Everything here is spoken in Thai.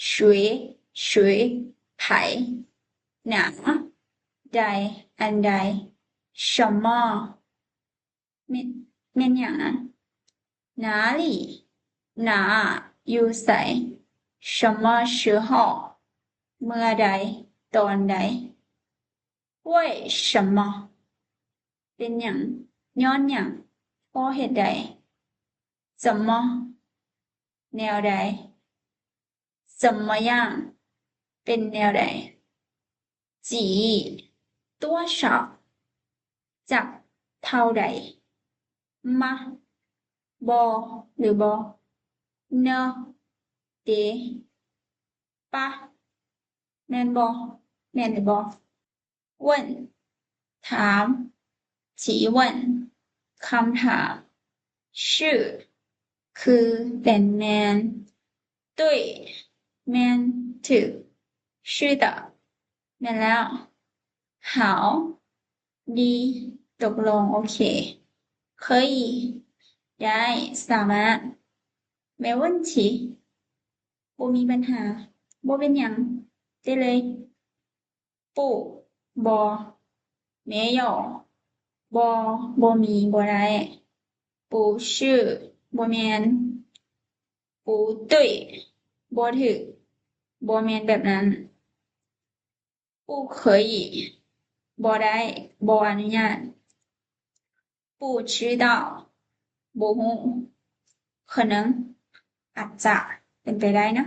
谁ไผหนาใดอันใด什么แม่นหยังอะ哪里หนาอยู่ไส什么时候เมื่อใดตอนใด为什么เป็นหยังย้อนหยังเพราะเหตุใด怎么แนวใด怎么样เป็นแนวใด几多少จักเท่าใดมาบอหรือบอเนเดปะแม่นบอแม่นหรือบอ问ถาม提问คำถาม是คือเป็นแมน对แมนถูก是的แม่นแล้ว好ดีตกลงโอเค可以ได้สามารถ没问题บ่มีปัญหาบ่เป็นหยังได้เลย不บ่没有บ่มีบ่ได้不是บ่แม่น不对บ่ถูกบ่แม่นแบบนั้น不可以บ่ได้บ่อนุญาต不知道บ่ฮู้可能อาจจะเป็นไปได้นะ